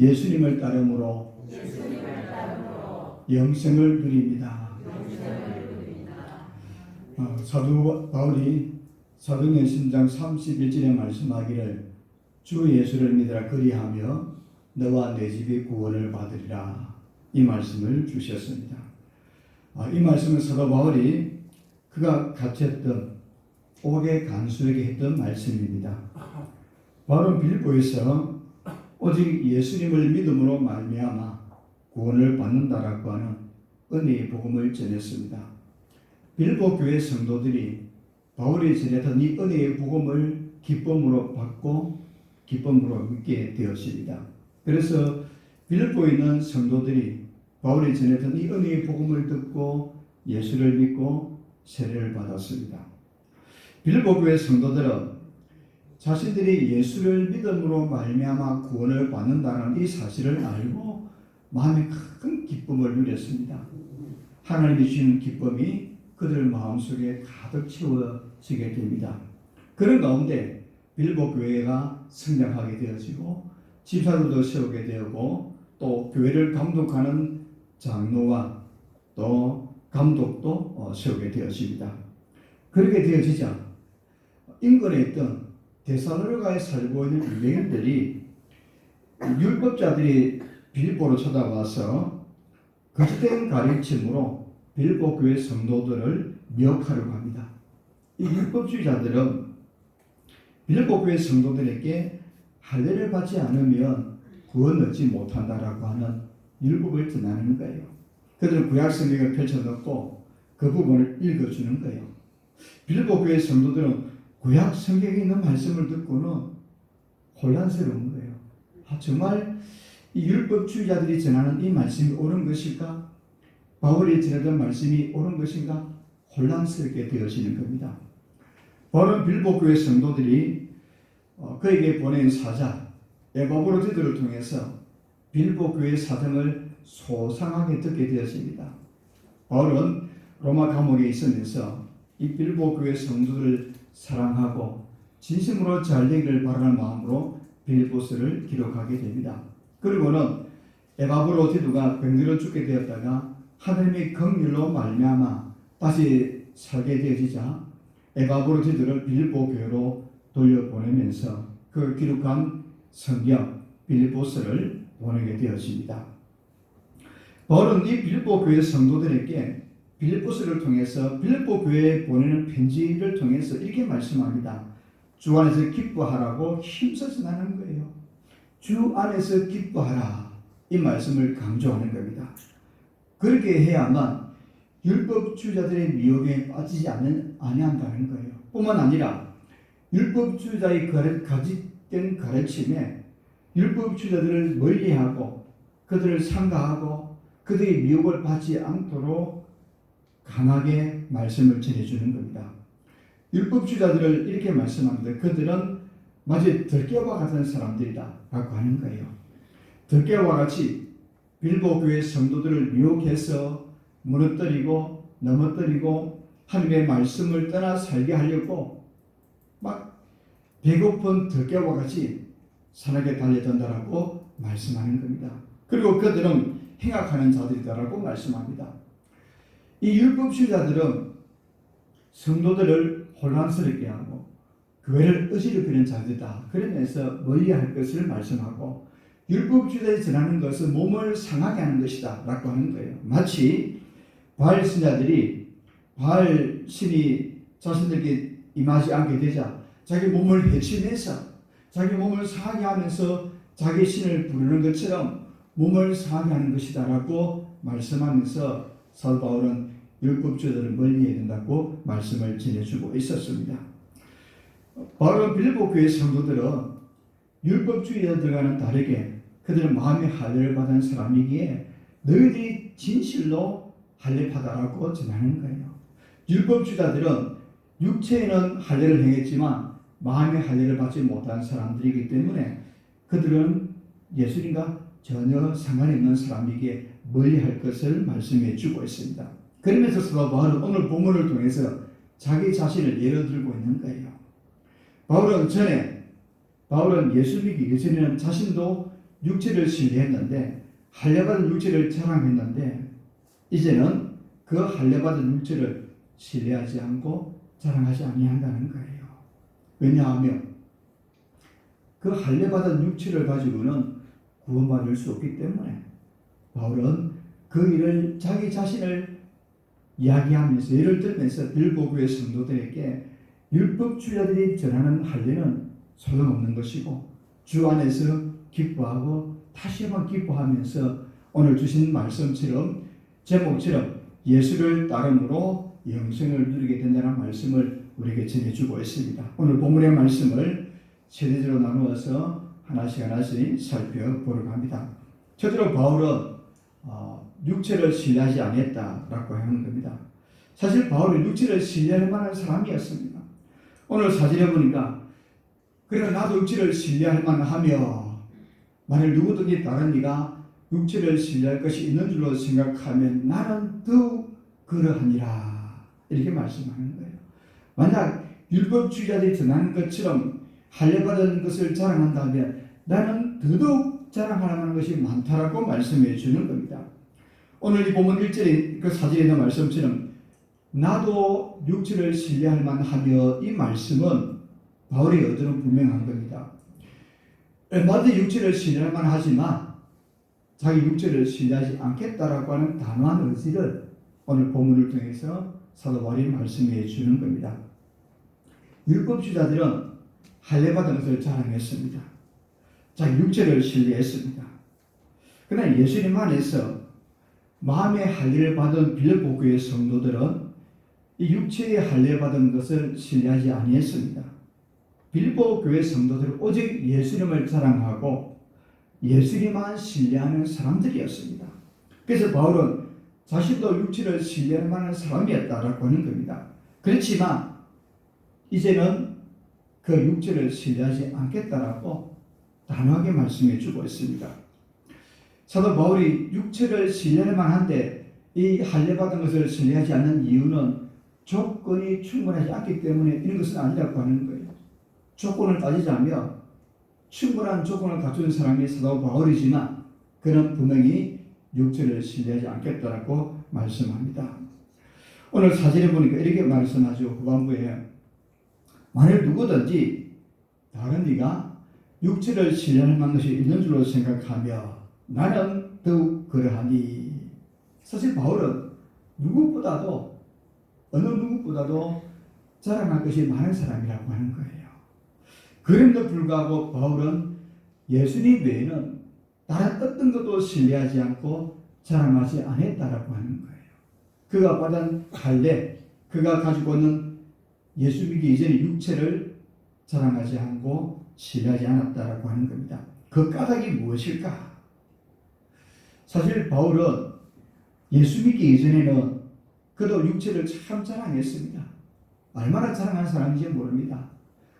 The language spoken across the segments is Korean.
예수님을 따름으로 영생을 누립니다. 사도 바울이 사도행전 31절에 말씀하기를 주 예수를 믿으라 그리하며 너와 내 집이 구원을 받으리라, 이 말씀을 주셨습니다. 이 말씀은 사도 바울이 그가 갇혔던 옥의 간수에게 했던 말씀입니다. 바울은 빌립보에서 오직 예수님을 믿음으로 말미암아 구원을 받는다라고 하는 은혜의 복음을 전했습니다. 빌립보 교회 성도들이 바울이 전했던 이 은혜의 복음을 기쁨으로 받고 기쁨으로 믿게 되었습니다. 그래서 빌립보에 있는 성도들이 바울이 전했던 이 은혜의 복음을 듣고 예수를 믿고 세례를 받았습니다. 빌립보 교회 성도들은 자신들이 예수를 믿음으로 말미암아 구원을 받는다는 이 사실을 알고 마음에 큰 기쁨을 누렸습니다. 하나님이 주신 기쁨이 그들 마음속에 가득 채워지게 됩니다. 그런 가운데 빌립보 교회가 성장하게 되어지고 집사들도 세우게 되고 또 교회를 감독하는 장로와 또 감독도 세우게 되었습니다. 그렇게 되어지자 인근에 있던 데살로니가에 살고 있는 유대인들이 율법자들이 빌립보로 찾아와서 거짓된 가르침으로 빌립보 교회 성도들을 미혹하려고 합니다. 이 율법주의자들은 빌립보 교회 성도들에게 할례를 받지 않으면 구원 얻지 못한다라고 하는 율법을 전하는 거예요. 그들은 구약 성경을 펼쳐놓고 그 부분을 읽어주는 거예요. 빌립보 교회 성도들은 구약 성경에 있는 말씀을 듣고는 혼란스러운 거예요. 정말 이 율법주의자들이 전하는 이 말씀이 옳은 것일까? 바울이 전하던 말씀이 옳은 것인가? 혼란스럽게 되어지는 겁니다. 바울은 빌립보 교회 성도들이 그에게 보낸 사자 에바브로디들을 통해서 빌립보 교회의 사정을 소상하게 듣게 되었습니다. 바울은 로마 감옥에 있으면서 이 빌립보 교회 성도들을 사랑하고 진심으로 잘되기를 바라는 마음으로 빌립보서를 기록하게 됩니다. 그리고는 에바브로디두가 병들어 죽게 되었다가 하나님의 긍휼로 말미암아 다시 살게 되어지자 에바브로디두를 빌립보 교회로 돌려보내면서 그 기록한 성경 빌립보서를 보내게 되었습니다. 바울은 이 빌립보 교회 성도들에게 빌립보서를 통해서 빌립보 교회에 보내는 편지를 통해서 이렇게 말씀합니다. 주 안에서 기뻐하라고 힘써서 나는 거예요. 주 안에서 기뻐하라, 이 말씀을 강조하는 겁니다. 그렇게 해야만 율법주의자들의 미혹에 빠지지 아니한다는 거예요. 뿐만 아니라 율법주의자의 가짓된 가르침에 율법주의자들을 멀리하고 그들을 상가하고 그들의 미혹을 받지 않도록 강하게 말씀을 전해주는 겁니다. 율법주의자들을 이렇게 말씀합니다. 그들은 마치 들깨와 같은 사람들이다 라고 하는 거예요. 들깨와 같이 빌립보 교회 성도들을 미혹해서 무너뜨리고 넘어뜨리고 하나님의 말씀을 떠나 살게 하려고 막 배고픈 들깨와 같이 산악에 달려든다라고 말씀하는 겁니다. 그리고 그들은 행악하는 자들이다라고 말씀합니다. 이 율법주의자들은 성도들을 혼란스럽게 하고 교회를 어지럽히는 자들이다 그러면서 멀리할 것을 말씀하고 율법주의자들이 전하는 것은 몸을 상하게 하는 것이다 라고 하는 거예요. 마치 바알 신자들이 바알 신이 자신들에게 임하지 않게 되자 자기 몸을 해치면서 자기 몸을 상하게 하면서 자기 신을 부르는 것처럼 몸을 상하게 하는 것이다 라고 말씀하면서 사도 바울은 율법주의자들을 멀리해야 된다고 말씀을 전해주고 있었습니다. 바울은 빌립보 교회 성도들은 율법주의자들과는 다르게 그들은 마음의 할례를 받은 사람이기에 너희들이 진실로 할례받아라고 전하는 거예요. 율법주의자들은 육체에는 할례를 행했지만 마음의 할례를 받지 못한 사람들이기 때문에 그들은 예수님과 전혀 상관이 없는 사람에게 멀리할 것을 말씀해 주고 있습니다. 그러면서 사도 바울은 오늘 본문을 통해서 자기 자신을 예로 들고 있는 거예요. 바울은 예수 믿기 이전에는 자신도 육체를 신뢰했는데 할례받은 육체를 자랑했는데 이제는 그 할례받은 육체를 신뢰하지 않고 자랑하지 아니한다는 거예요. 왜냐하면 그 할례받은 육체를 가지고는 구원받을 수 없기 때문에 바울은 그 일을 자기 자신을 이야기하면서 예를 들면서 빌보교회 성도들에게 율법주의자들이 전하는 할례는 소용없는 것이고 주 안에서 기뻐하고 다시 한번 기뻐하면서 오늘 주신 말씀처럼 제목처럼 예수를 따름으로 영생을 누리게 된다는 말씀을 우리에게 전해주고 있습니다. 오늘 본문의 말씀을 세대적으로 나누어서 하나씩 살펴보려고 합니다. 첫째로 바울은 육체를 신뢰하지 않았다라고 하는 겁니다. 사실 바울은 육체를 신뢰할 만한 사람이었습니다. 오늘 사진에 보니까 그래 나도 육체를 신뢰할 만하며 만일 누구든지 다른 이가 육체를 신뢰할 것이 있는 줄로 생각하면 나는 더욱 그러하니라 이렇게 말씀하는 거예요. 만약 율법주의자들이 전하는 것처럼 할례받은 것을 자랑한다면 나는 더더욱 자랑할 만한 것이 많다라고 말씀해 주는 겁니다. 오늘 이 본문 1절에 그 사진에 있는 말씀처럼 나도 육체를 신뢰할 만하며 이 말씀은 바울의 의도는 분명한 겁니다. 얼마든지 육체를 신뢰할 만하지만 자기 육체를 신뢰하지 않겠다라고 하는 단호한 의지를 오늘 본문을 통해서 사도 바울이 말씀해 주는 겁니다. 율법주의자들은 할례받은 것을 자랑했습니다. 자기 육체를 신뢰했습니다. 그러나 예수님 안에서 마음의 할례를 받은 빌립보 교회 성도들은 이 육체의 할례받은 것을 신뢰하지 아니했습니다. 빌립보 교회 성도들은 오직 예수님을 자랑하고 예수님만 신뢰하는 사람들이었습니다. 그래서 바울은 자신도 육체를 신뢰할 만한 사람이었다라고 하는 겁니다. 그렇지만 이제는 그 육체를 신뢰하지 않겠다라고 단호하게 말씀해 주고 있습니다. 사도 바울이 육체를 신뢰할 만한데 이 할례받은 것을 신뢰하지 않는 이유는 조건이 충분하지 않기 때문에 이런 것은 아니라고 하는 거예요. 조건을 따지자면 충분한 조건을 갖춘 사람이 사도 바울이지만 그는 분명히 육체를 신뢰하지 않겠다라고 말씀합니다. 오늘 사진에 보니까 이렇게 말씀하죠. 후반부에 만일 누구든지 다른 이가 육체를 신뢰할 만한 것이 있는 줄로 생각하며 나는 더욱 그러하니. 사실 바울은 어느 누구보다도 자랑할 것이 많은 사람이라고 하는 거예요. 그럼에도 불구하고 바울은 예수님 외에는 다른 어떤 것도 신뢰하지 않고 자랑하지 않았다라고 하는 거예요. 그가 받은 할례, 그가 가지고 있는 예수 믿기 이전의 육체를 자랑하지 않고 신뢰하지 않았다라고 하는 겁니다. 그 까닭이 무엇일까? 사실 바울은 예수 믿기 이전에는 그도 육체를 참 자랑했습니다. 얼마나 자랑하는 사람인지 모릅니다.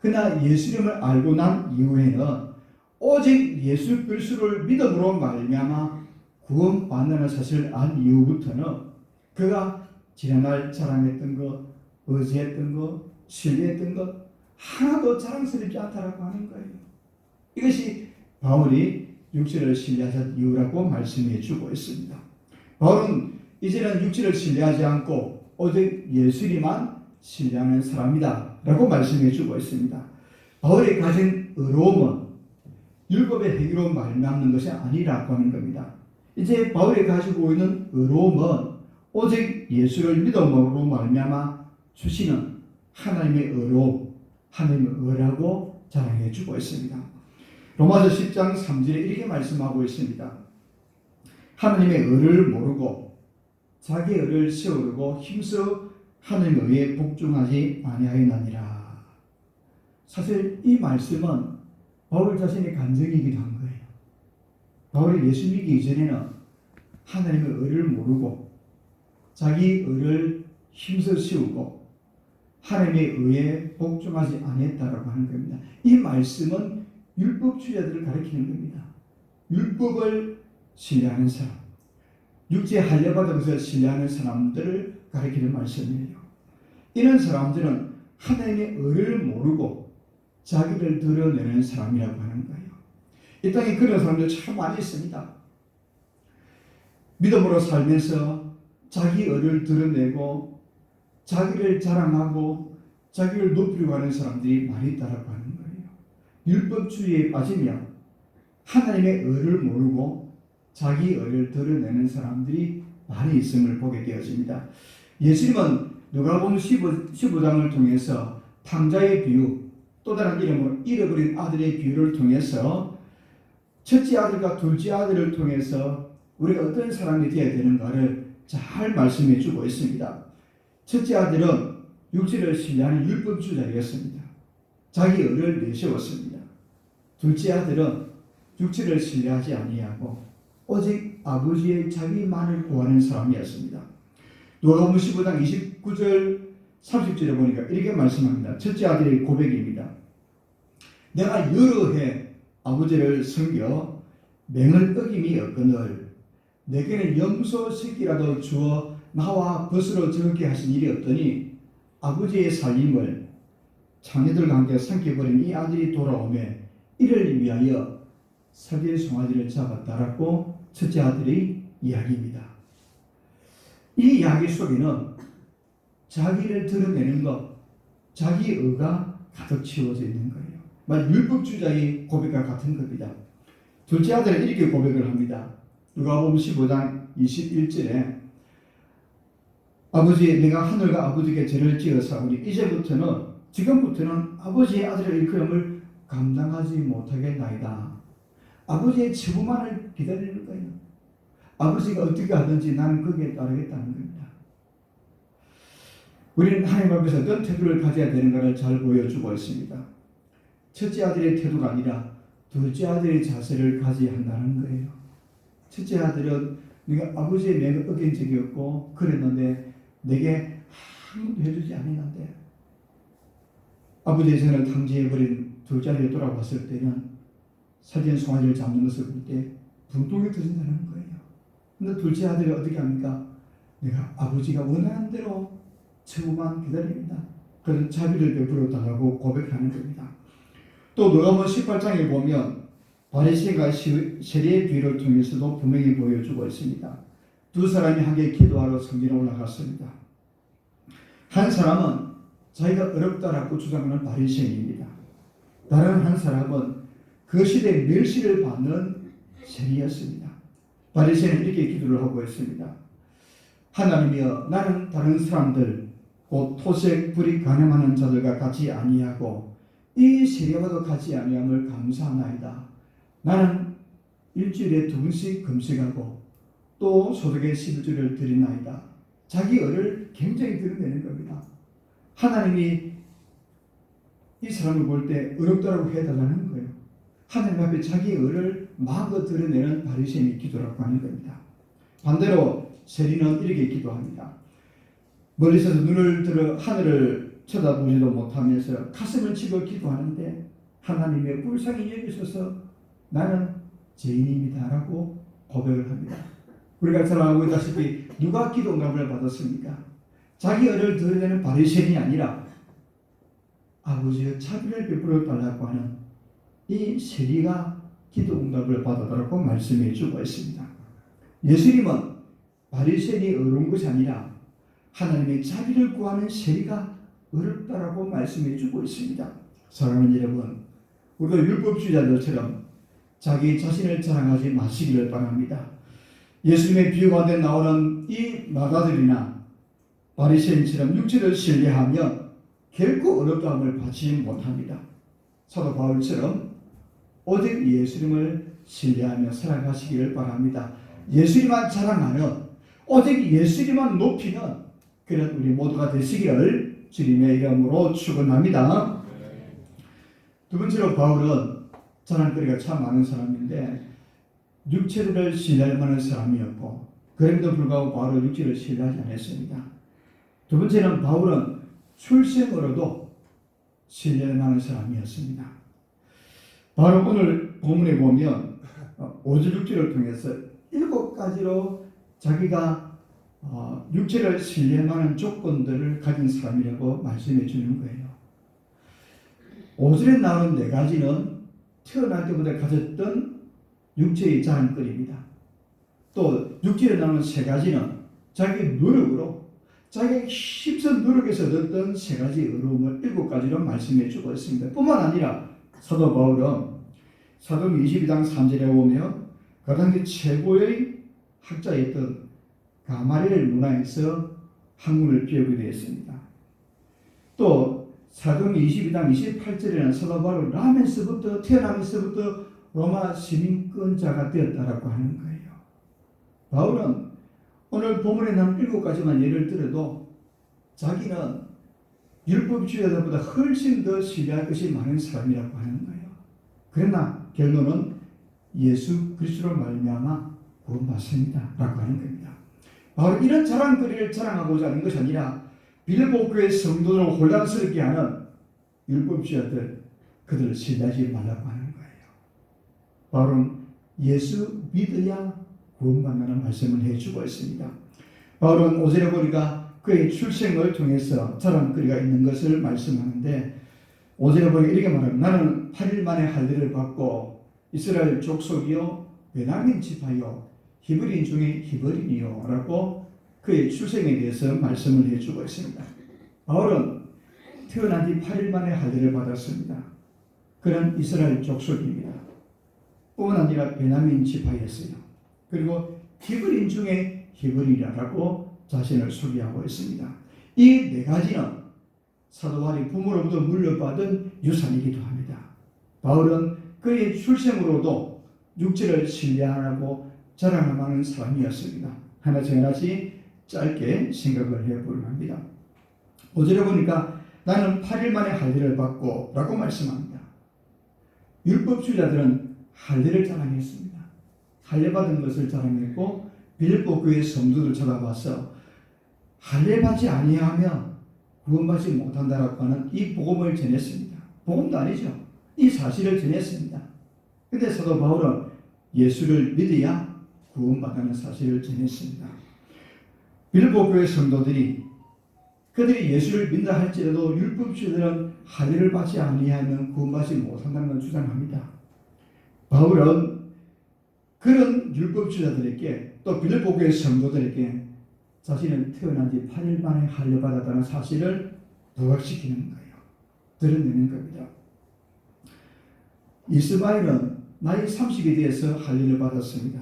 그러나 예수님을 알고 난 이후에는 오직 예수 그리스도를 믿음으로 말미암아 구원받는 사실을 안 이후부터는 그가 지난날 자랑했던 것, 의지했던 것, 신뢰했던 것 하나도 자랑스럽지 않다라고 하는 거예요. 이것이 바울이 육체를 신뢰하던 이유라고 말씀해 주고 있습니다. 바울은 이제는 육체를 신뢰하지 않고 오직 예수님만 신뢰하는 사람이다 라고 말씀해 주고 있습니다. 바울이 가진 의로움은 율법의 행위로 말미암는 것이 아니라고 하는 겁니다. 이제 바울이 가지고 있는 의로움은 오직 예수를 믿음으로 말미암아 주시는 하나님의 의로움, 하나님의 의라고 자랑해 주고 있습니다. 로마서 10장 3절에 이렇게 말씀하고 있습니다. 하나님의 의를 모르고 자기 의를 세우려고 힘써 하나님의 의에 복종하지 아니하였느니라. 사실 이 말씀은 바울 자신의 간증이기도 한 거예요. 바울이 예수 믿기 이전에는 하나님의 의를 모르고 자기 의를 힘써 세우고 하나님의 의에 복종하지 아니했다라고 하는 겁니다. 이 말씀은 율법주의자들을 가리키는 겁니다. 율법을 신뢰하는 사람, 육체 할례받은 것을 신뢰하는 사람들을 가리키는 말씀이에요. 이런 사람들은 하나님의 의를 모르고 자기를 드러내는 사람이라고 하는 거예요. 이 땅에 그런 사람들 참 많이 있습니다. 믿음으로 살면서 자기 의를 드러내고 자기를 자랑하고 자기를 높이려고 하는 사람들이 많이 있다라고 하는 거예요. 율법주의에 빠지면 하나님의 의를 모르고 자기 의를 드러내는 사람들이 많이 있음을 보게 되어집니다. 예수님은 누가복음 15장을 통해서 탕자의 비유, 또 다른 이름으로 잃어버린 아들의 비유를 통해서 첫째 아들과 둘째 아들을 통해서 우리가 어떤 사람이 되어야 되는가를 잘 말씀해 주고 있습니다. 첫째 아들은 육체를 신뢰하는 율법주의자였습니다. 자기 의를 내세웠습니다. 둘째 아들은 육체를 신뢰하지 아니하고 오직 아버지의 자비만을 구하는 사람이었습니다. 누가복음 15장 29절 30절에 보니까 이렇게 말씀합니다. 첫째 아들의 고백입니다. 내가 여러 해 아버지를 섬겨 맹을 어김이 없거늘 내게는 염소 새끼라도 주어 나와 벗으로 적게 하신 일이 없더니 아버지의 살림을 자녀들과 함께 삼켜버린 이 아들이 돌아오매 이를 위하여 살될 송아지를 잡았다라고 첫째 아들의 이야기입니다. 이 이야기 속에는 자기를 드러내는 것, 자기 의가 가득 채워져 있는 거예요. 말 율법주의자의 고백과 같은 겁니다. 둘째 아들은 이렇게 고백을 합니다. 누가복음 15장 21절에 아버지, 내가 하늘과 아버지께 죄를 지었사오니 지금부터는 아버지의 아들의 일컬음을 감당하지 못하겠나이다. 아버지의 처분만을 기다리는 거예요. 아버지가 어떻게 하든지 나는 거기에 따르겠다는 겁니다. 우리는 하나님 앞에서 어떤 태도를 가져야 되는가를 잘 보여주고 있습니다. 첫째 아들의 태도가 아니라 둘째 아들의 자세를 가져야 한다는 거예요. 첫째 아들은 네가 아버지의 맹을 어긴 적이 없고 그랬는데 내게 아무도 해주지 않았는데 아버지의 손을 탕제해버린 둘째 아들이 돌아왔을 때는 살찐 송아지를 잡는 것을 볼 때 분통이 터진다는 거예요. 근데 둘째 아들이 어떻게 합니까? 내가 아버지가 원하는 대로 처우만 기다립니다. 그래서 자비를 베풀어 달라고 고백하는 겁니다. 또 누가복음 18장에 보면 바리새인과 세리의 비유를 통해서도 분명히 보여주고 있습니다. 두 사람이 함께 기도하러 성전에 올라갔습니다. 한 사람은 자기가 어렵다라고 주장하는 바리새인입니다. 다른 한 사람은 그 시대에 멸시를 받는 세리였습니다. 바리새인은 이렇게 기도를 하고 있습니다. 하나님이여, 나는 다른 사람들 곧 토색 불이 가늠하는 자들과 같이 아니하고 이 세리와도 같이 아니함을 감사하나이다. 나는 일주일에 2번씩 금식하고 또 소득의 11조를 드리나이다. 자기 의를 굉장히 드러내는 겁니다. 하나님이 이 사람을 볼 때 어렵다고 해달라는 거예요. 하나님 앞에 자기 의를 마음껏 드러내는 바리새인의 기도라고 하는 겁니다. 반대로 세리는 이렇게 기도합니다. 멀리서 눈을 들어 하늘을 쳐다보지도 못하면서 가슴을 치고 기도하는데 하나님의 불쌍히 여기셔서 나는 죄인입니다 라고 고백을 합니다. 우리가 잘 알고 있다시피 누가 기도 응답을 받았습니까? 자기 의를 드러내는 바리새인이 아니라 아버지의 자비를 베풀어 달라고 하는 이 세리가 기도 응답을 받았다고 말씀해 주고 있습니다. 예수님은 바리새인이 어려운 것이 아니라 하나님의 자비를 구하는 세리가 어렵다라고 말씀해 주고 있습니다. 사랑하는 여러분, 우리도 율법주의자들처럼 자기 자신을 자랑하지 마시기를 바랍니다. 예수님의 비유 가운데 나오는 이 마가들이나 바리새인처럼 육체를 신뢰하면 결코 어렵다함을 받지 못합니다. 사도 바울처럼 오직 예수님을 신뢰하며 살아가시기를 바랍니다. 예수님만 자랑하는, 오직 예수님만 높이는 그런 우리 모두가 되시기를 주님의 이름으로 축원합니다. 두 번째로 바울은 자랑거리가 참 많은 사람인데 육체를 신뢰할 만한 사람이었고 그럼에도 불구하고 바울은 육체를 신뢰하지 않았습니다. 두 번째는 바울은 출생으로도 신뢰할 만한 사람이었습니다. 바로 오늘 본문에 보면 5절 6절을 통해서 7가지로 자기가 육체를 신뢰할 만한 조건들을 가진 사람이라고 말씀해 주는 거예요. 5절에 나오는 4가지는 태어날 때부터 가졌던 육체의 자랑거리입니다. 또 육체에 나오는 세 가지는 자기 노력으로 자기 힘써 노력해서 얻었던 세 가지 의로움을 7가지로 말씀해 주고 있습니다. 뿐만 아니라 사도 바울은 사도행 22장 3절에 보면 그 당시 최고의 학자였던 가마리엘 문화에서 학문을 배우게 되었습니다. 또 사도행 22장 28절에는 사도 바울은 태어나면서부터 로마 시민권자가 되었다라고 하는 거예요. 바울은 오늘 본문에 나온 7가지만 예를 들어도 자기는 율법주의자들보다 훨씬 더 신뢰할 것이 많은 사람이라고 하는 거예요. 그러나 결론은 예수 그리스도로 말미암아 구원받습니다 라고 하는 겁니다. 바로 이런 자랑거리를 자랑하고자 하는 것이 아니라 빌립보 교회 성도들을 혼란스럽게 하는 율법주의자들, 그들을 신뢰하지 말라고 하는 거예요. 바울은 예수 믿어야 구원받는다는 말씀을 해주고 있습니다. 바울은 5절에 보니까 그의 출생을 통해서 자랑거리가 있는 것을 말씀하는데 5절에 보니까 이렇게 말합니다. 나는 8일 만에 할례를 받고 이스라엘 족속이요 베냐민 지파요 히브리인 중에 히브리인이요 라고 그의 출생에 대해서 말씀을 해주고 있습니다. 바울은 태어난 지 8일 만에 할례를 받았습니다. 그는 이스라엘 족속입니다. 뿐만 아니라 베냐민 지파였어요. 그리고 히브리인 중에 히브리인이라고 자신을 소개하고 있습니다. 이 네 가지는 사도 바울이 부모로부터 물려받은 유산이기도 합니다. 바울은 그의 출생으로도 육체를 신뢰하고 자랑하는 사람이었습니다. 하나씩 짧게 생각을 해보려 합니다. 5절에 보니까 나는 8일 만에 할례를 받고 라고 말씀합니다. 율법주의자들은 할례를 자랑했습니다. 할례 받은 것을 자랑했고 빌립보 교회 성도들 찾아와서 할례 받지 아니하면 구원받지 못한다라고 하는 이 복음을 전했습니다. 복음도 아니죠. 이 사실을 전했습니다. 그런데 사도 바울은 예수를 믿어야 구원받는 사실을 전했습니다. 빌립보 교회 성도들이 그들이 예수를 믿는다 할지라도 율법주의자들은 할례를 받지 아니하면 구원받지 못한다는 걸 주장합니다. 바울은 그런 율법주의자들에게 또 빌립보 교회 성도들에게 자신은 태어난 지 8일 만에 할례 받았다는 사실을 부각시키는 거예요. 드러내는 겁니다. 이스마엘은 나이 30이 되어서 할례를 받았습니다.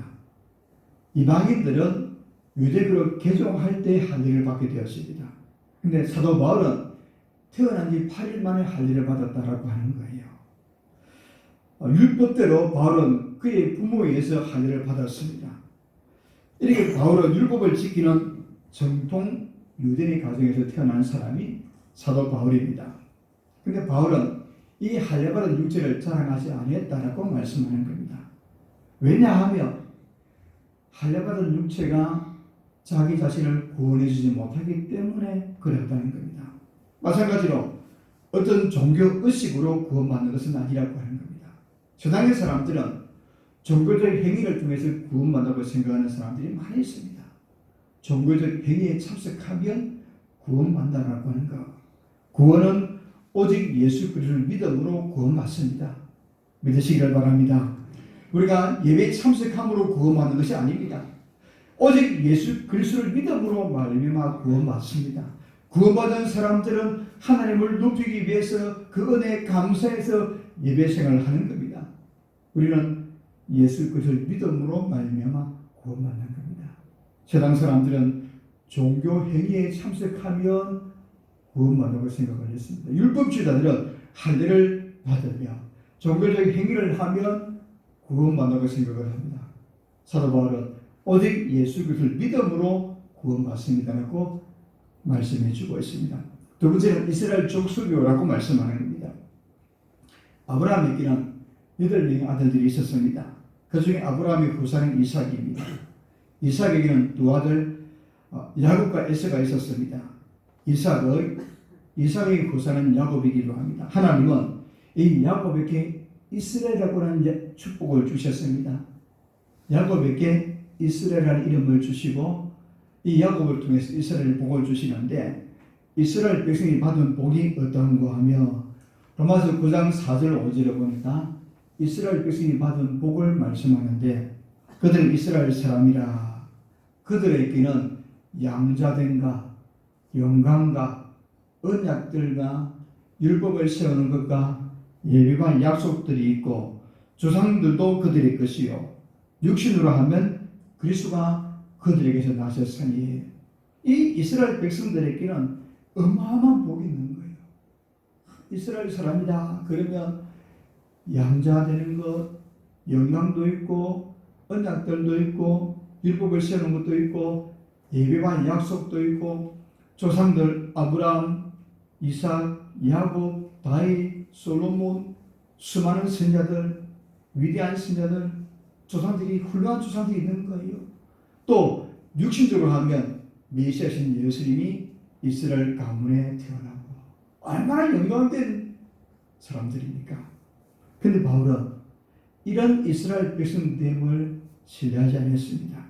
이방인들은 유대교로 개종할 때 할례를 받게 되었습니다. 그런데 사도 바울은 태어난 지 8일 만에 할례를 받았다라고 하는 거예요. 율법대로 바울은 그의 부모에 의해서 할례를 받았습니다. 이렇게 바울은 율법을 지키는 정통 유대인의 가정에서 태어난 사람이 사도 바울입니다. 그런데 바울은 이 할례받은 육체를 자랑하지 아니했다라고 말씀하는 겁니다. 왜냐하면 할례받은 육체가 자기 자신을 구원해주지 못하기 때문에 그랬다는 겁니다. 마찬가지로 어떤 종교 의식으로 구원받는 것은 아니라고 하는 겁니다. 세상의 사람들은 종교적 행위를 통해서 구원받는다고 생각하는 사람들이 많이 있습니다. 종교적 행위에 참석하면 구원받는다고 하는 것. 구원은 오직 예수 그리스도를 믿음으로 구원받습니다. 믿으시기를 바랍니다. 우리가 예배에 참석함으로 구원받는 것이 아닙니다. 오직 예수 그리스도를 믿음으로 말미암아 구원받습니다. 구원받은 사람들은 하나님을 높이기 위해서 그 은혜에 감사해서 예배 생활을 하는 겁니다. 우리는 예수 그리스도를 믿음으로 말미암아 구원받는 겁니다. 세상 사람들은 종교 행위에 참석하면 구원받는다고 생각을 했습니다. 율법주의자들은 할례를 받으며 종교적 행위를 하면 구원받는다고 생각을 합니다. 사도 바울은 오직 예수 그리스도를 믿음으로 구원받습니다라고 말씀해 주고 있습니다. 두 번째는 이스라엘 족속이라고 말씀하는 겁니다. 아브라함에게는 8명의 아들들이 있었습니다. 그 중에 아브라함의 후사는 이삭입니다. 이삭에게는 두 아들 야곱과 에서가 있었습니다. 이삭의 후사는 야곱이기도 합니다. 하나님은 이 야곱에게 이스라엘이라고 하는 축복을 주셨습니다. 야곱에게 이스라엘이라는 이름을 주시고 이 야곱을 통해서 이스라엘 복을 주시는데 이스라엘 백성이 받은 복이 어떤가 하며 로마서 9장 4절 5절에 보니까 이스라엘 백성이 받은 복을 말씀하는데 그들은 이스라엘 사람이라 그들에게는 양자됨과 영광과 언약들과 율법을 세우는 것과 예비한 약속들이 있고 조상들도 그들의 것이요 육신으로 하면 그리스도가 그들에게서 나셨으니 이 이스라엘 백성들에게는 어마어마한 복이 있는 거예요. 이스라엘 사람이다 그러면 양자 되는 것, 영광도 있고 언약들도 있고 율법을 세우는 것도 있고 예비한 약속도 있고 조상들 아브라함, 이삭, 야곱, 다윗, 솔로몬 수많은 선자들 위대한 선자들 조상들이 훌륭한 조상들이 있는 거예요. 또 육신적으로 하면 메시아신 예수님이 이스라엘 가문에 태어나고 얼마나 영광된 사람들입니까? 근데 바울은 이런 이스라엘 백성됨을 신뢰하지 않았습니다.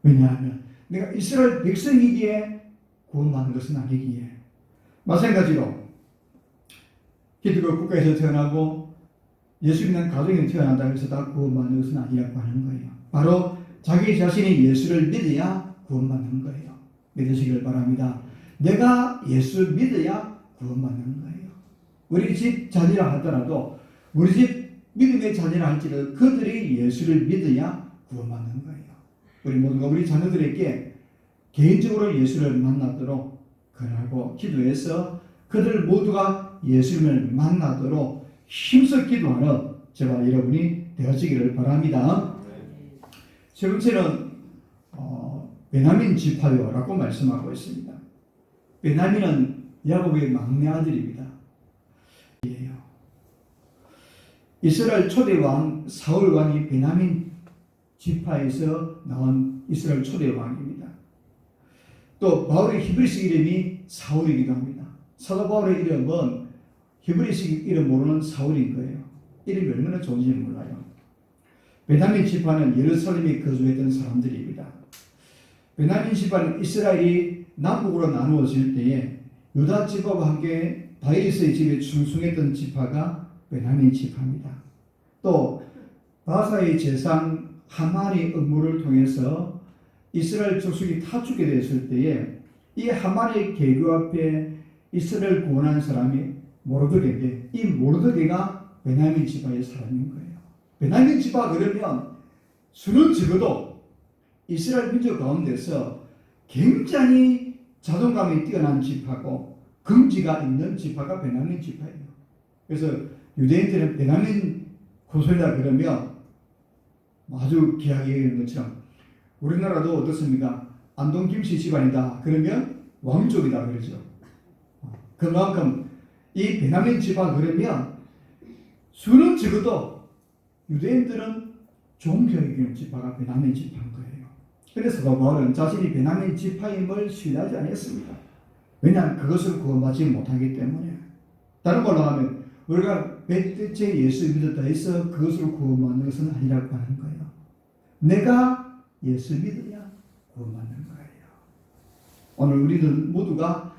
왜냐하면 내가 이스라엘 백성이기에 구원받는 것은 아니기에 마찬가지로 기독교 국가에서 태어나고 예수 믿는 가정에 태어난다고 해서 다 구원받는 것은 아니라고 하는 거예요. 바로 자기 자신이 예수를 믿어야 구원받는 거예요. 믿으시길 바랍니다. 내가 예수 믿어야 구원받는 거예요. 우리 집 자녀라 하더라도 우리 집 믿음의 자녀라 할지라도 그들이 예수를 믿어야 구원받는 거예요. 우리 모두가 우리 자녀들에게 개인적으로 예수를 만나도록 권하고 기도해서 그들 모두가 예수님을 만나도록 힘써 기도하는 저와 여러분이 되어지기를 바랍니다. 세 번째는 베냐민 지파요라고 말씀하고 있습니다. 베냐민은 야곱의 막내 아들입니다. 이스라엘 초대 왕 사울 왕이 베냐민 지파에서 나온 이스라엘 초대 왕입니다. 또 바울의 히브리식 이름이 사울이기도 합니다. 사도 바울의 이름은 히브리식 이름 모르는 사울인 거예요. 이름이 얼마나 좋은지 몰라요. 베냐민 지파는 예루살렘에 거주했던 사람들입니다. 베냐민 지파는 이스라엘이 남북으로 나누어질 때에 유다 지파와 함께 다윗의 집에 충성했던 지파가 베냐민 지파입니다. 또 바사의 제상 하만의 업무를 통해서 이스라엘 족속이 타축이 되었을 때에 이 하만의 계교 앞에 이스라엘 구원한 사람이 모르드게인데 이 모르드게가 베냐민 지파의 사람인 거예요. 베냐민 지파 그러면 수는 적어도 이스라엘 민족 가운데서 굉장히 자존감이 뛰어난 지파고 긍지가 있는 지파가 베냐민 지파예요. 그래서 유대인들은 베냐민 후손이다 그러면 아주 귀하게 여기는 것처럼 우리나라도 어떻습니까? 안동 김씨 집안이다 그러면 왕족이다 그러죠. 그만큼 이 베냐민 지파 그러면 수는 적어도 유대인들은 종교 여기는 지파가 베냐민 지파인 거예요. 그래서 바울은 자신이 베냐민 지파임을 신뢰하지 않았습니다. 왜냐하면 그것을 구원받지 못하기 때문에. 다른 말로 하면 우리가 몇 예수 믿었다 해서 그것으로 구원받는 것은 아니라고 하는 거예요. 내가 예수 믿어야 구원받는 거예요. 오늘 우리들 모두가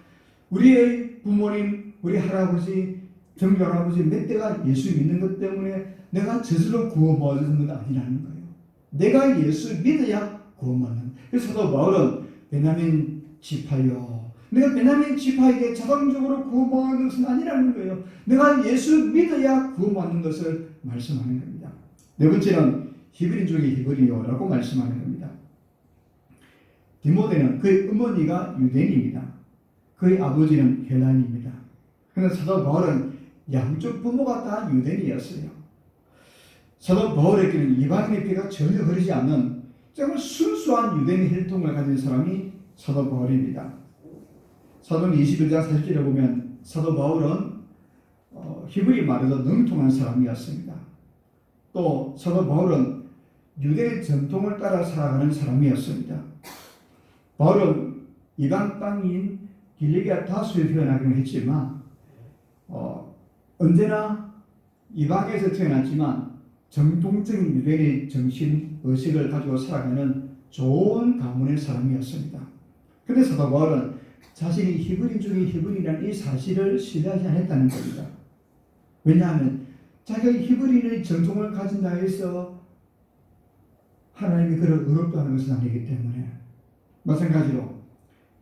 우리의 부모님, 우리 할아버지, 정교 할아버지 몇 대가 예수 믿는 것 때문에 내가 저절로 구원받는 건 아니라는 거예요. 내가 예수 믿어야 구원받는. 그래서 사도 바울은 베냐민 지파요. 내가 베냐민 지파에게 자동적으로 구원받는 것은 아니라는 거예요. 내가 예수 믿어야 구원받는 것을 말씀하는 겁니다. 네 번째는 히브리인 중에 히브리요라고 말씀하는 겁니다. 디모데는 그의 어머니가 유대인입니다. 그의 아버지는 헬라인입니다. 그런데 사도 바울은 양쪽 부모가 다 유대인이었어요. 사도 바울에게는 이방인의 피가 전혀 흐르지 않는 정말 순수한 유대인 혈통을 가진 사람이 사도 바울입니다. 사도행 21장 40절에 보면 사도 바울은 히브리 말에도 능통한 사람이었습니다. 또 사도 바울은 유대의 전통을 따라 살아가는 사람이었습니다. 바울은 이방 땅인 길리기아 다수에 태어나긴 했지만 언제나 이방에서 태어났지만 정통적인 유대인의 정신, 의식을 가지고 살아가는 좋은 가문의 사람이었습니다. 그런데 사도 바울은 자신이 히브리인 중에 히브리라는 이 사실을 신뢰하지 않았다는 겁니다. 왜냐하면 자기가 히브리인의 전통을 가진다 해서 하나님이 그를 의롭다 하는 것은 아니기 때문에, 마찬가지로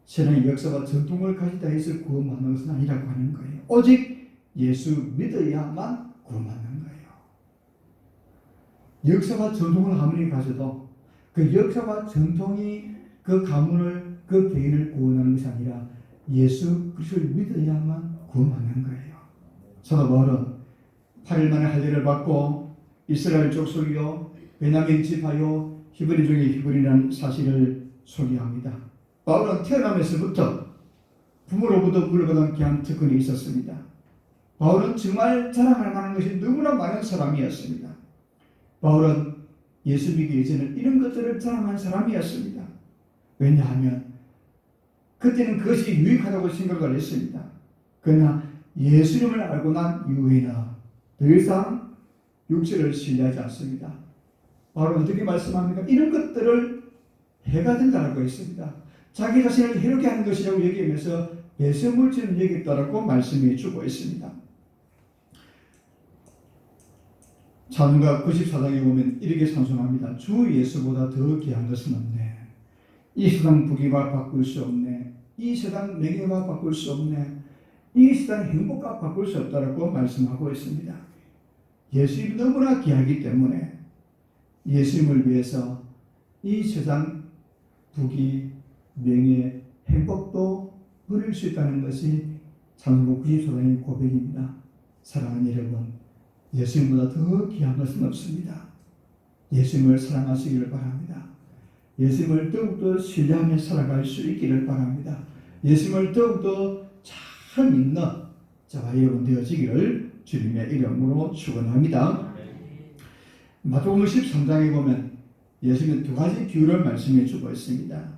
신앙의 역사와 전통을 가지다 해서 구원받는 것은 아니라고 하는 거예요. 오직 예수 믿어야만 구원받는 거예요. 역사와 전통을 아무리 가져도 그 역사와 전통이 그 가문을, 그 개인을 구원하는 것이 아니라 예수 그리스도를 믿어야만 구원받는 거예요. 사도 바울은 8일 만에 할례를 받고 이스라엘 족속이요 베냐민 지파요 히브리 중에 히브리라는 사실을 소개합니다. 바울은 태어나면서부터 부모로부터 물려받은 귀한 특권이 있었습니다. 바울은 정말 자랑할 만한 것이 너무나 많은 사람이었습니다. 바울은 예수 믿기 이전에 이런 것들을 자랑한 사람이었습니다. 왜냐하면 그때는 그것이 유익하다고 생각을 했습니다. 그러나 예수님을 알고 난 이후에는 더 이상 육체를 신뢰하지 않습니다. 바울은 어떻게 말씀합니까? 이런 것들을 해가 된다고 했습니다. 자기 자신을 해롭게 하는 것이라고 얘기하면서 배설물질을 얘기했다라고 말씀해 주고 있습니다. 찬송가 94장에 보면 이렇게 찬송합니다. 주 예수보다 더 귀한 것은 없네. 이 세상 부귀와 바꿀 수 없네. 이 세상 명예와 바꿀 수 없네. 이 세상 행복과 바꿀 수 없다라고 말씀하고 있습니다. 예수님이 너무나 귀하기 때문에 예수님을 위해서 이 세상 부귀, 명예, 행복도 누릴 수 있다는 것이 찬송가 94장의 고백입니다. 사랑하는 여러분, 예수님보다 더 귀한 것은 없습니다. 예수님을 사랑하시기를 바랍니다. 예수님을 더욱더 신뢰하며 살아갈 수 있기를 바랍니다. 예수님을 더욱더 잘 믿는 저와 여러분 되어지기를 주님의 이름으로 축원합니다. 마태복음 13장에 보면 예수님은 두 가지 비유를 말씀해 주고 있습니다.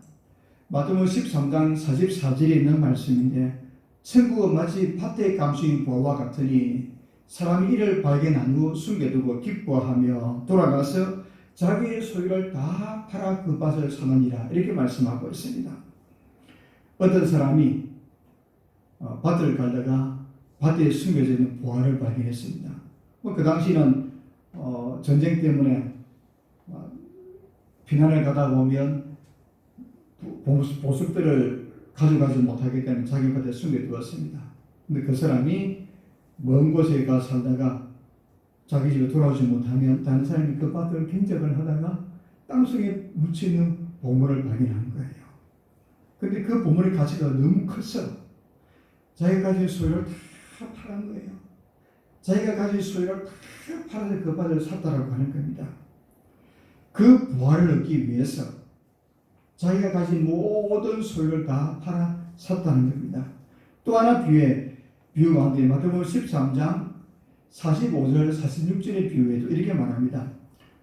마태복음 13장 44절에 있는 말씀인데, 천국은 마치 밭에 감추인 보화와 같으니 사람이 이를 발견한 후 숨겨두고 기뻐하며 돌아가서 자기의 소유를 다 팔아 그 밭을 사느니라, 이렇게 말씀하고 있습니다. 어떤 사람이 밭을 갈다가 밭에 숨겨져 있는 보화를 발견했습니다. 그 당시는 전쟁 때문에 피난을 가다 보면 보습들을 가져가지 못하기 때문에 자기 밭에 숨겨두었습니다. 근데 그 사람이 먼 곳에 가 살다가 자기 집에 돌아오지 못하면 다른 사람이 그 밭을 경작을 하다가 땅속에 묻혀있는 보물을 발견한 거예요. 근데 그 보물의 가치가 너무 컸어. 자기가 가진 소유를 다 팔은 거예요. 자기가 가진 소유를 다 팔아서 그 밭을 샀다라고 하는 겁니다. 그 부활을 얻기 위해서 자기가 가진 모든 소유를 다 팔아 샀다는 겁니다. 또 하나 비유 가운데 마태복음 13장 45절 46절의 비유에도 이렇게 말합니다.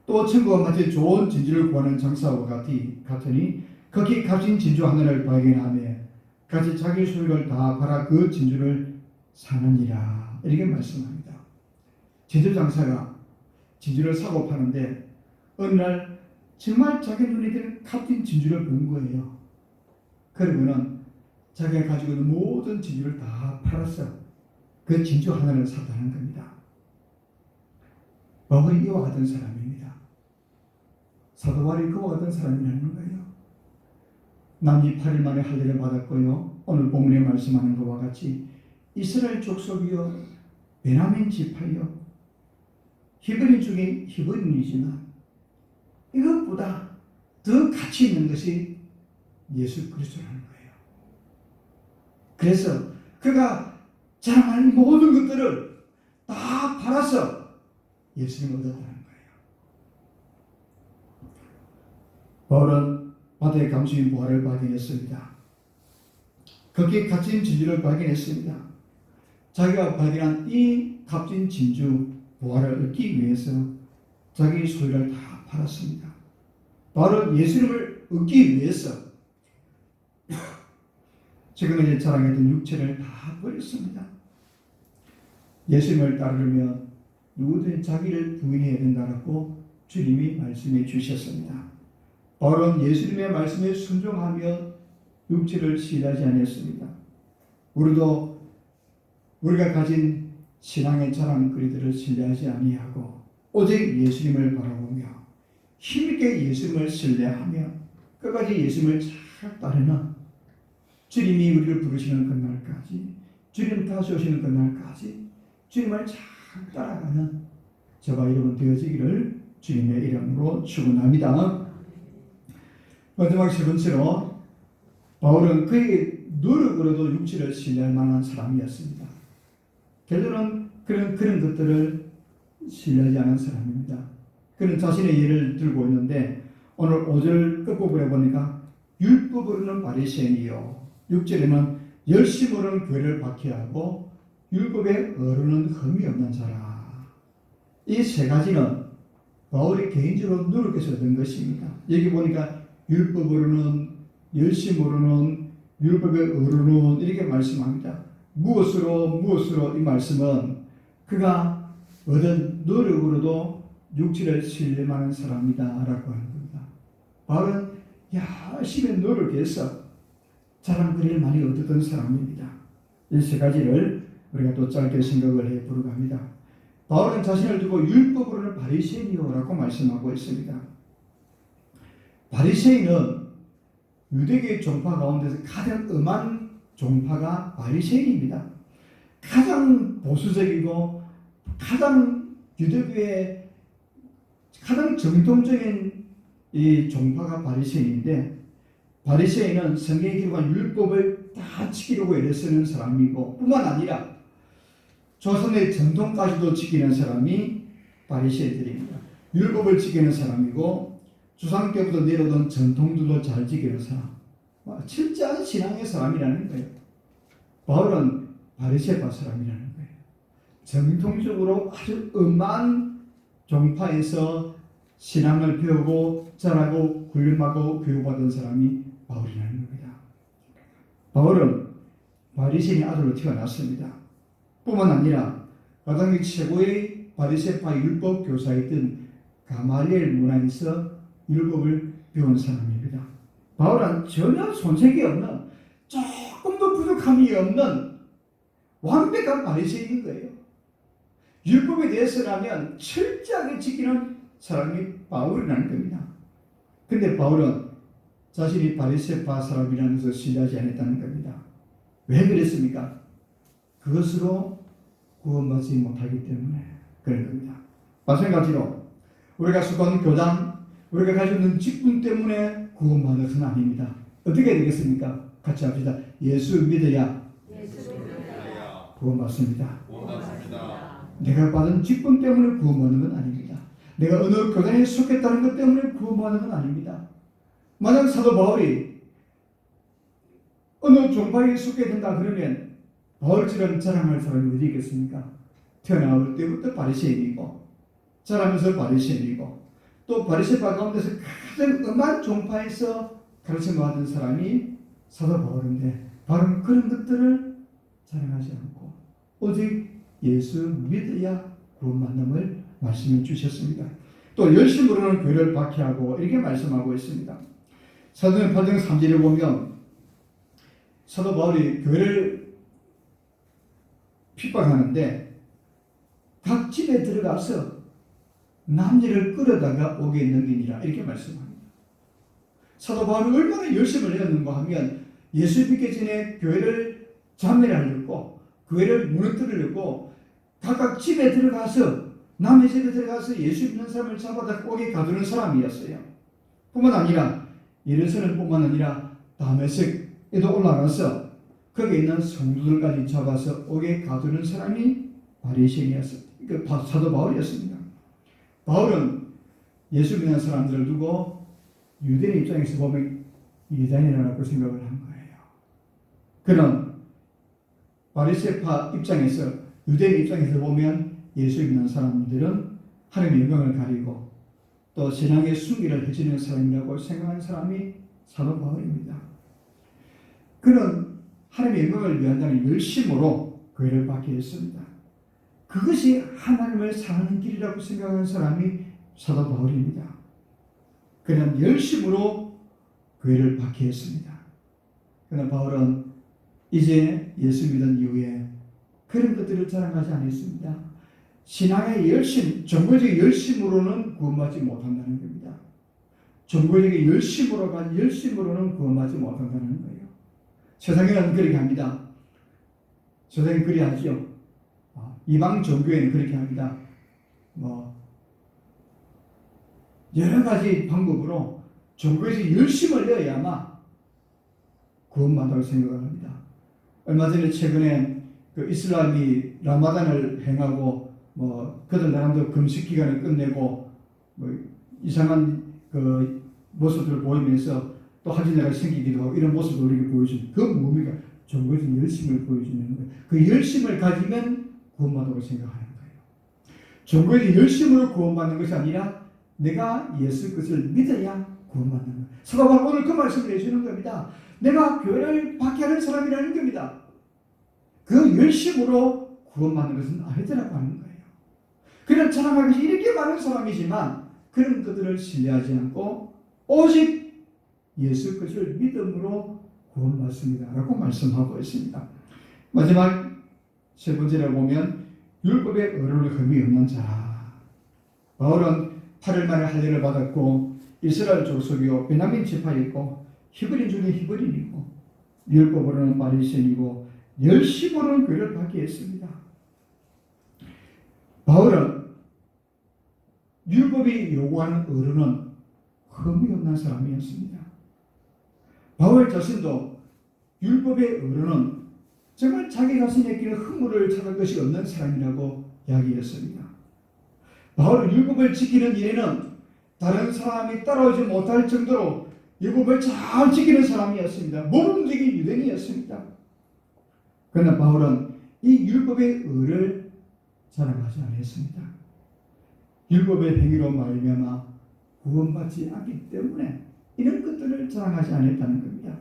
또 천국은 마치 좋은 진주를 구하는 장사와 같으니 거기 값진 진주 하나를 발견하며 같이 자기 소유를 다 팔아 그 진주를 사느니라, 이렇게 말씀합니다. 진주 장사가 진주를 사고 파는데 어느 날 정말 자기 눈에 들은 값진 진주를 본 거예요. 그러고는 자기가 가지고 있는 모든 진주를 다 팔았어. 그 진주 하나를 샀다는 겁니다. 바울이 이와 같은 사람입니다. 사도 바울이 그와 같은 사람이라는 거예요. 남이 8일 만에 할례를 받았고요, 오늘 본문에 말씀하는 것과 같이 이스라엘 족속이요 베냐민 지파요 히브리 중에 히브리이지만 이것보다 더 가치 있는 것이 예수 그리스도라는 거예요. 그래서 그가 자랑하는 모든 것들을 다 팔아서 예수님을 얻었다는 거예요. 바울은 밭에 감추인 보화를 발견했습니다. 거기에 값진 진주를 발견했습니다. 자기가 발견한 이 값진 진주 보화를 얻기 위해서 자기 소유를 다 팔았습니다. 바로 예수님을 얻기 위해서 지금 자랑했던 육체를 다 버렸습니다. 예수님을 따르면 누구든 자기를 부인해야 된다고 주님이 말씀해 주셨습니다. 바울은 예수님의 말씀에 순종하며 육체를 신뢰하지 않았습니다. 우리가 가진 신앙의 자랑거리들을 신뢰하지 아니하고 오직 예수님을 바라보며 힘있게 예수님을 신뢰하며 끝까지 예수님을 잘 따르는 주님이 우리를 부르시는 그날까지 주님 다시 오시는 그날까지 주님을 잘 따라가는 저와 여러분 되어지기를 주님의 이름으로 축원합니다. 마지막 세 번째로 바울은 그의 노력으로도 육체를 신뢰할 만한 사람이었습니다. 결론은 그런 것들을 신뢰하지 않은 사람입니다. 그는 자신의 예를 들고 있는데 오늘 5절 끝부분에 보니까 율법으로는 바리새인이요 6절에는 열심으로는 교회를 박해하고 율법에 어루는 흠이 없는 자라. 이 세 가지는 바울이 개인적으로 노력해서 얻은 것입니다. 여기 보니까 율법으로는 열심으로는 율법에 어루는 이렇게 말씀합니다. 무엇으로 이 말씀은 그가 얻은 노력으로도 육체를 신뢰하는 사람이다 라고 하는 겁니다. 바울은 열심히 노력해서 자랑거리를 많이 얻었던 사람입니다. 이 세 가지를 우리가 또 짧게 생각을 해 보려고 합니다. 바울은 자신을 두고 율법으로는 바리새인이요라고 말씀하고 있습니다. 바리새인은 유대교의 종파 가운데서 가장 엄한 종파가 바리새인입니다. 가장 보수적이고 가장 유대교의 가장 정통적인 이 종파가 바리새인인데 바리새인은 성경에 기록한 율법을 다 지키려고 애를 쓰는 사람이고 뿐만 아니라 조선의 전통까지도 지키는 사람이 바리새인들입니다. 율법을 지키는 사람이고 조상 때부터 내려오던 전통들도 잘 지키는 사람. 철저한 신앙의 사람이라는 거예요. 바울은 바리새파 사람이라는 거예요. 정통적으로 아주 엄한 종파에서 신앙을 배우고 자라고 훈련하고 교육받은 사람이 바울이라는 겁니다. 바울은 바리새인의 아들로 태어났습니다. 뿐만 아니라 가당의 최고의 바리새파 율법 교사였던 가말리엘 문화에서 율법을 배운 사람입니다. 바울은 전혀 손색이 없는 조금도 부족함이 없는 완벽한 바리새인인 거예요. 율법에 대해서라면 철저하게 지키는 사람이 바울이라는 겁니다. 그런데 바울은 자신이 바리새파 사람이라는 것을 신뢰하지 않았다는 겁니다. 왜 그랬습니까? 그것으로 구원받지 못하기 때문에 그런 겁니다. 마찬가지로 우리가 속한 교단, 우리가 가지고 있는 직분 때문에 구원받는 것은 아닙니다. 어떻게 되겠습니까? 같이 합시다. 예수 믿어야 구원받습니다. 내가 받은 직분 때문에 구원받는 건 아닙니다. 내가 어느 교단에 속했다는 것 때문에 구원받는 건 아닙니다. 만약 사도 바울이 어느 종파에 속게 된다 그러면 바울처럼 자랑할 사람이 어디 있겠습니까? 태어나올 때부터 바리새인이고 자라면서 바리새인이고 또 바리새파 가운데서 가장 엄한 종파에서 가르침을 받은 사람이 사도 바울인데 바울은 그런 것들을 자랑하지 않고 오직 예수 믿어야 구원받음을 말씀해 주셨습니다. 또 열심으로는 교회를 박해하고 이렇게 말씀하고 있습니다. 사도행 8장 3절에 보면 사도 바울이 교회를 핍박하는데 각 집에 들어가서 남녀를 끌어다가 옥에 넘기니라 이렇게 말씀합니다. 사도 바울이 얼마나 열심을 했는가 하면 예수 믿기 전에 교회를 자멸하려고 교회를 무너뜨리려고 각각 집에 들어가서 남의 집에 들어가서 예수 믿는 사람을 잡아다 옥에 가두는 사람이었어요. 뿐만 아니라 예루살렘뿐만 아니라 다메섹에도 올라가서 거기에 있는 성도들까지 잡아서 옥에 가두는 사람이 바리새인이었어요. 그러니까 사도 바울이었습니다. 바울은 예수 믿는 사람들을 두고 유대인 입장에서 보면 이단이라고 생각을 한 거예요. 그는 바리새파 입장에서 유대인 입장에서 보면 예수 믿는 사람들은 하나님의 영광을 가리고 또 신앙의 순기를 해주는 사람이라고 생각하는 사람이 사도 바울입니다. 그는 하나님의 영광을 위한다는 열심으로 교회를 받게 했습니다. 그것이 하나님을 사랑하는 길이라고 생각하는 사람이 사도 바울입니다. 그는 열심으로 교회를 받게 했습니다. 그러나 바울은 이제 예수 믿은 이후에 그런 것들을 자랑하지 않았습니다. 신앙의 열심, 종교적인 열심으로는 구원받지 못한다는 겁니다. 종교적인 열심으로는 구원받지 못한다는 거예요. 세상에는 그렇게 합니다. 세상에 그리 하죠. 이방 종교에는 그렇게 합니다. 여러 가지 방법으로 종교에서 열심을 내어야만 구원받다고 생각을 합니다. 얼마 전에 최근에 그 이슬람이 라마단을 행하고 그들 나름대로 금식 기간을 끝내고 이상한 그 모습들을 보이면서 또 하진회가 생기기도 하고 이런 모습을 우리에게 보여주는 그 뭡니까? 종교적 열심을 보여주는 거예요. 그 열심을 가지면 구원받다고 생각하는 거예요. 종교적 열심으로 구원받는 것이 아니라 내가 예수 그리스도를 믿어야 구원받는 거예요. 사도 바울은 오늘 그 말씀을 해주는 겁니다. 내가 교회를 박해하는 사람이라는 겁니다. 그 열심으로 구원받는 것은 아니더라고 하는 거예요. 그런 자랑할 것이 이렇게 많은 사람이지만 그런 것들을 신뢰하지 않고 오직 예수 그리스도를 믿음으로 구원받습니다 라고 말씀하고 있습니다. 마지막 세 번째로 보면 율법의 의로를 흠이 없는 자. 바울은 8일 만에 할례를 받았고 이스라엘 족속이요 베냐민 지파이고 히브리인 중에 히브리인이고 율법으로는 바리새인이고 열심으로는 교회를 박해했습니다. 바울은 율법이 요구하는 의로는 흠이 없는 사람이었습니다. 바울 자신도 율법의 의로는 정말 자기 자신의 길에 허물을 찾을 것이 없는 사람이라고 이야기했습니다. 바울은 율법을 지키는 일에는 다른 사람이 따라오지 못할 정도로 율법을 잘 지키는 사람이었습니다. 모범적인 유대인이었습니다. 그러나 바울은 이 율법의 의를 자랑하지 않았습니다. 율법의 행위로 말미암아 구원받지 않기 때문에 이런 것들을 자랑하지 않았다는 겁니다.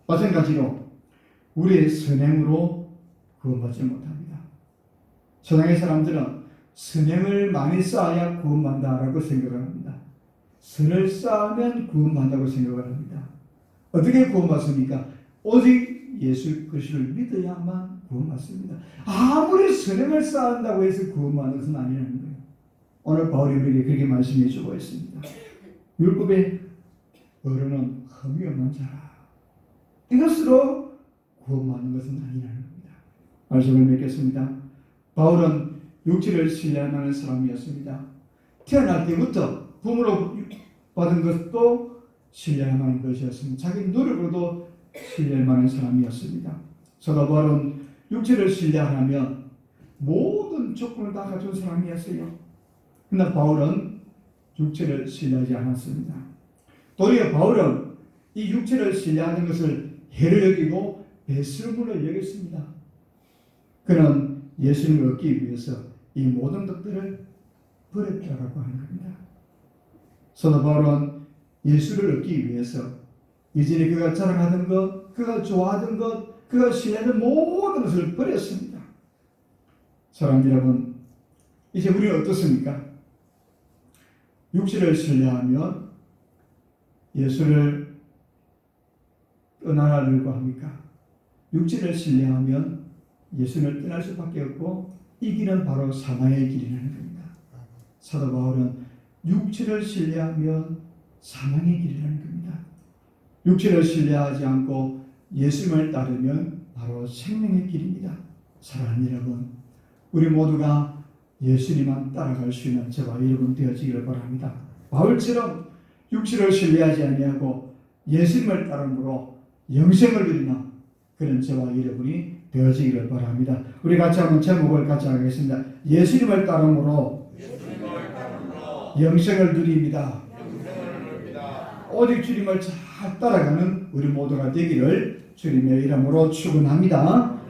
마찬가지로 우리의 선행으로 구원받지 못합니다. 세상의 사람들은 선행을 많이 쌓아야 구원받는다라고 생각을 합니다. 선을 쌓으면 구원받는다고 생각을 합니다. 어떻게 구원받습니까? 오직 예수 그리스도를 믿어야만 구원받습니다. 아무리 선행을 쌓는다고 해서 구원받는 것은 아니라는 거예요. 오늘 바울이 우리에게 그렇게 말씀해 주고 있습니다. 율법의 의로는 흠이 없는 자라. 이것으로 구원받는 것은 아니라는 겁니다. 말씀을 맺겠습니다. 바울은 육체를 신뢰하는 사람이었습니다. 태어날 때부터 부모로 받은 것도 신뢰할 만한 것이었습니다. 자기 노력으로도 신뢰할 만한 사람이었습니다. 사도 바울은 육체를 신뢰하면 모든 조건을 다 갖춘 사람이었어요. 그러나 바울은 육체를 신뢰하지 않았습니다. 도리어 바울은 이 육체를 신뢰하는 것을 해를 여기고 배설물로 여겼습니다. 그는 예수님을 얻기 위해서 이 모든 것들을 버렸다라고 하는 겁니다. 사도 바울은 예수를 얻기 위해서 이전에 그가 자랑하던 것, 그가 좋아하던 것, 그가 신뢰하는 모든 것을 버렸습니다. 사랑하는 여러분, 이제 우리는 어떻습니까? 육체를 신뢰하면 예수를 떠나려고 합니까? 육체를 신뢰하면 예수를 떠날 수밖에 없고 이 길은 바로 사망의 길이라는 겁니다. 사도 바울은 육체를 신뢰하면 사망의 길이라는 겁니다. 육체를 신뢰하지 않고 예수님을 따르면 바로 생명의 길입니다. 사랑하는 여러분, 우리 모두가 예수님만 따라갈 수 있는 저와 여러분 되어지기를 바랍니다. 바울처럼 육체를 신뢰하지 아니하고 예수님을 따름으로 영생을 누리는 그런 저와 여러분이 되어지기를 바랍니다. 우리 같이 한번 제목을 같이 하겠습니다. 예수님을 따름으로 영생을 누립니다. 오직 주님을 잘 따라가는 우리 모두가 되기를 주님의 이름으로 축원합니다.